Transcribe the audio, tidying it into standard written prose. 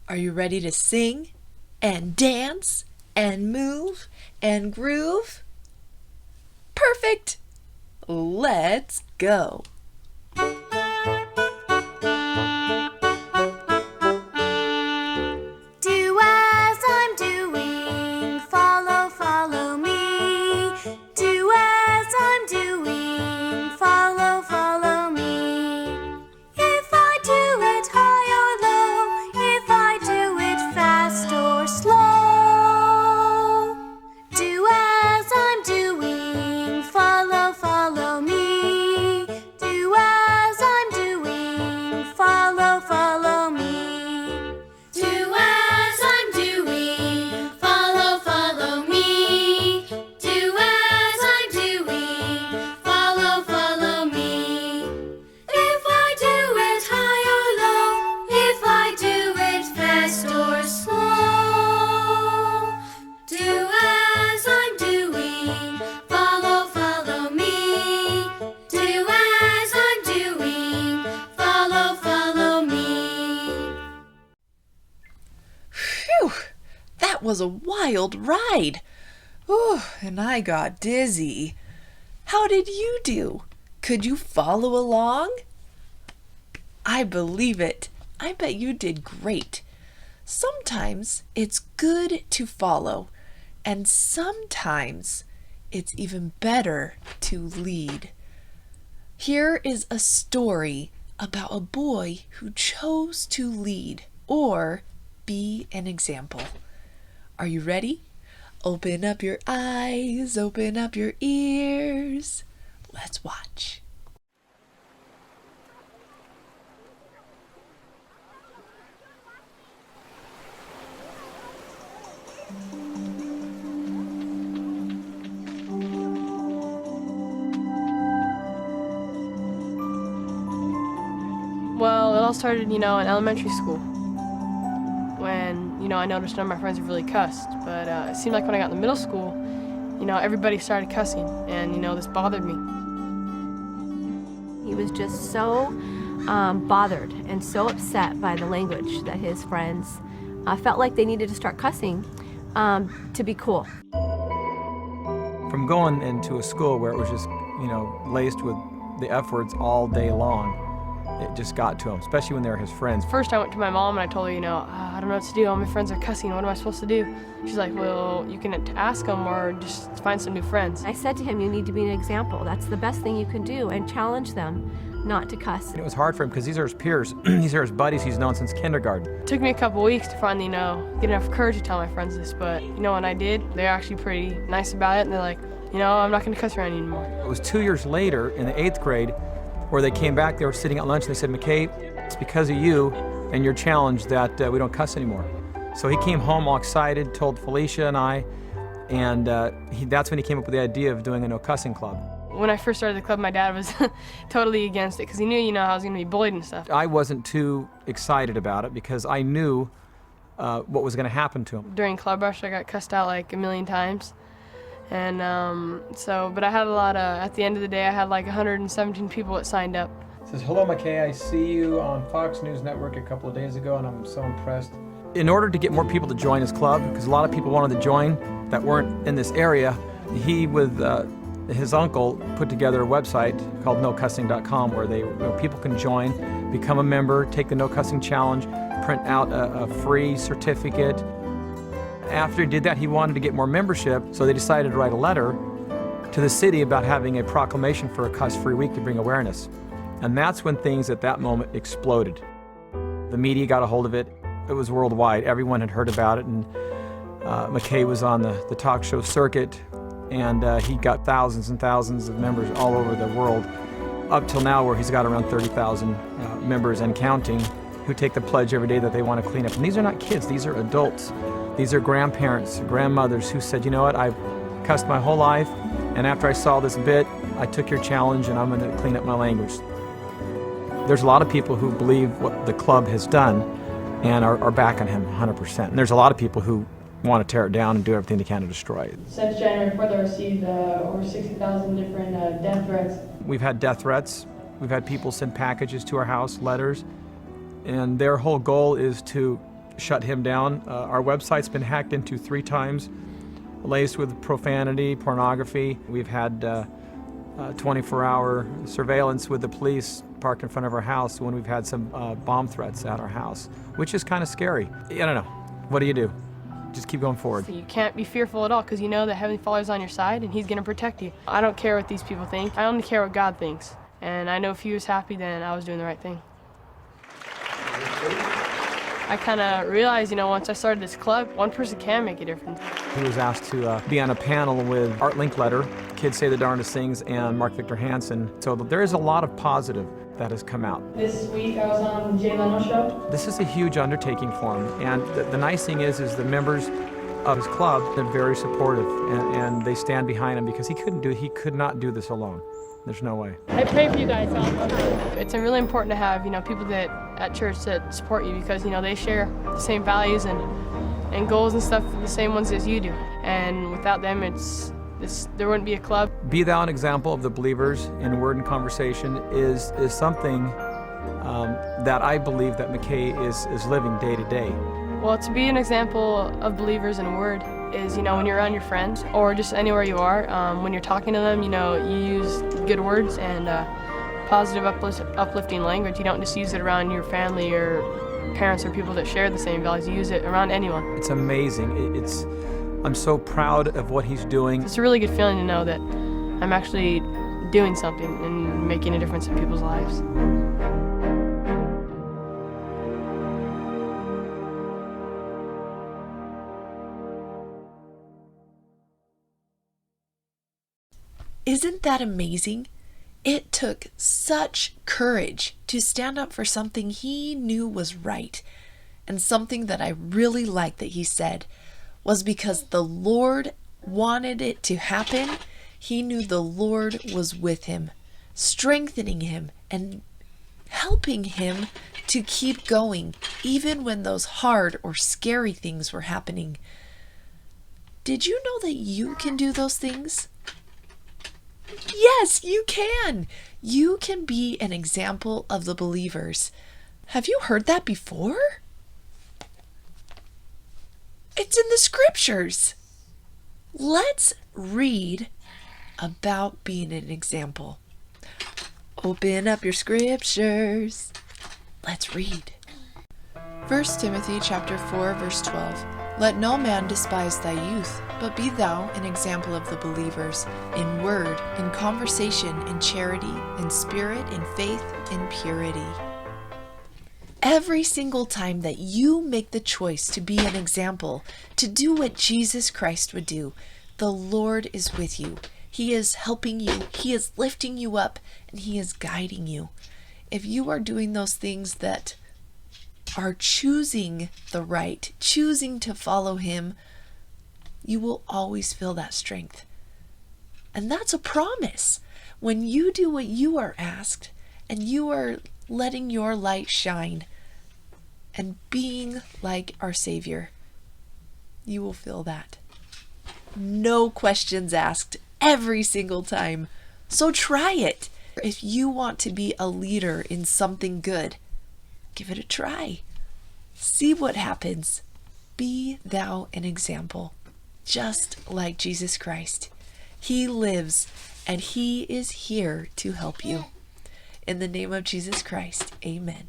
Are you ready to sing and dance and move and groove? Perfect! Let's go! Do as I'm doing, follow, follow me. Do as I'm doing, follow, follow me. If I do it high or low, if I do it fast or slow. Do as I'm doing, follow, follow me. Do as I'm doing, follow, follow me. Do as I'm doing, follow, follow me. Do as I'm doing, follow, follow me. If I do it high or low, if I do it fast or slow. Do as I'm doing, follow, follow me. Do as I'm doing, follow, follow me. Phew! That was a wild ride! Ooh, and I got dizzy. How did you do? Could you follow along? I believe it. I bet you did great. Sometimes it's good to follow, and sometimes it's even better to lead. Here is a story about a boy who chose to lead or be an example. Are you ready? Open up your eyes, open up your ears. Let's watch. Well, it all started, in elementary school when, I noticed none of my friends really cussed. But it seemed like when I got in middle school, everybody started cussing, and, this bothered me. He was just so bothered and so upset by the language that his friends felt like they needed to start cussing to be cool. From going into a school where it was just, laced with the F words all day long, it just got to him, especially when they were his friends. First, I went to my mom and I told her, I don't know what to do. All my friends are cussing. What am I supposed to do? She's like, well, you can ask them or just find some new friends. I said to him, you need to be an example. That's the best thing you can do, and challenge them not to cuss. It was hard for him because these are his peers. These are his buddies he's known since kindergarten. It took me a couple weeks to finally, get enough courage to tell my friends this, but, when I did, they're actually pretty nice about it, and they're like, I'm not going to cuss around you anymore. It was 2 years later in the 8th grade where they came back, they were sitting at lunch, and they said, McKay, it's because of you and your challenge that we don't cuss anymore. So he came home all excited, told Felicia and I, and that's when he came up with the idea of doing a no cussing club. When I first started the club, my dad was totally against it because he knew, I was going to be bullied and stuff. I wasn't too excited about it because I knew what was going to happen to him. During Club Rush, I got cussed out like a million times. And but I had a lot of, at the end of the day, I had like 117 people that signed up. It says, hello, McKay, I see you on Fox News Network a couple of days ago, and I'm so impressed. In order to get more people to join his club, because a lot of people wanted to join that weren't in this area, he, with his uncle, put together a website called nocussing.com where people can join, become a member, take the No Cussing Challenge, print out a free certificate. After he did that, he wanted to get more membership, so they decided to write a letter to the city about having a proclamation for a cuss-free week to bring awareness. And that's when things at that moment exploded. The media got a hold of it. It was worldwide. Everyone had heard about it, and McKay was on the talk show circuit, and he got thousands and thousands of members all over the world, up till now where he's got around 30,000 members and counting who take the pledge every day that they want to clean up. And these are not kids, these are adults. These are grandparents, grandmothers who said, you know what, I've cussed my whole life, and after I saw this bit, I took your challenge and I'm going to clean up my language. There's a lot of people who believe what the club has done and are backing him 100%. And there's a lot of people who want to tear it down and do everything they can to destroy it. Since January 4th, I received over 60,000 different death threats. We've had death threats. We've had people send packages to our house, letters, and their whole goal is to shut him down. Our website's been hacked into 3 times, laced with profanity, pornography. We've had 24-hour surveillance with the police parked in front of our house when we've had some bomb threats at our house, which is kind of scary. I don't know. What do? Just keep going forward. So you can't be fearful at all because you know that Heavenly Father's on your side and He's going to protect you. I don't care what these people think. I only care what God thinks. And I know if He was happy, then I was doing the right thing. I kind of realized, once I started this club, one person can make a difference. He was asked to be on a panel with Art Linkletter, Kids Say the Darndest Things, and Mark Victor Hansen. So there is a lot of positive that has come out. This week I was on the Jay Leno show. This is a huge undertaking for him, and the nice thing is the members of his club are very supportive, and they stand behind him because he could not do this alone. There's no way. I pray for you guys all the time. It's really important to have, people that at church that support you because, they share the same values and goals and stuff, the same ones as you do. And without them, there wouldn't be a club. Be thou an example of the believers in word and conversation is something that I believe that McKay is living day to day. Well, to be an example of believers in word is, when you're around your friends or just anywhere you are, when you're talking to them, you use good words and positive, uplifting language. You don't just use it around your family or parents or people that share the same values. You use it around anyone. It's amazing. I'm so proud of what he's doing. It's a really good feeling to know that I'm actually doing something and making a difference in people's lives. Isn't that amazing? It took such courage to stand up for something he knew was right. And something that I really liked that he said was because the Lord wanted it to happen. He knew the Lord was with him, strengthening him and helping him to keep going, even when those hard or scary things were happening. Did you know that you can do those things? Yes, you can. You can be an example of the believers. Have you heard that before? It's in the scriptures. Let's read about being an example. Open up your scriptures. Let's read. 1 Timothy chapter 4, verse 12. Let no man despise thy youth, but be thou an example of the believers, in word, in conversation, in charity, in spirit, in faith, in purity. Every single time that you make the choice to be an example, to do what Jesus Christ would do, the Lord is with you. He is helping you, He is lifting you up, and He is guiding you. If you are doing those things that are choosing the right, choosing to follow Him, you will always feel that strength. And that's a promise. When you do what you are asked, and you are letting your light shine, and being like our Savior, you will feel that. No questions asked every single time. So try it. If you want to be a leader in something good, give it a try. See what happens. Be thou an example, just like Jesus Christ. He lives and He is here to help you. In the name of Jesus Christ, amen.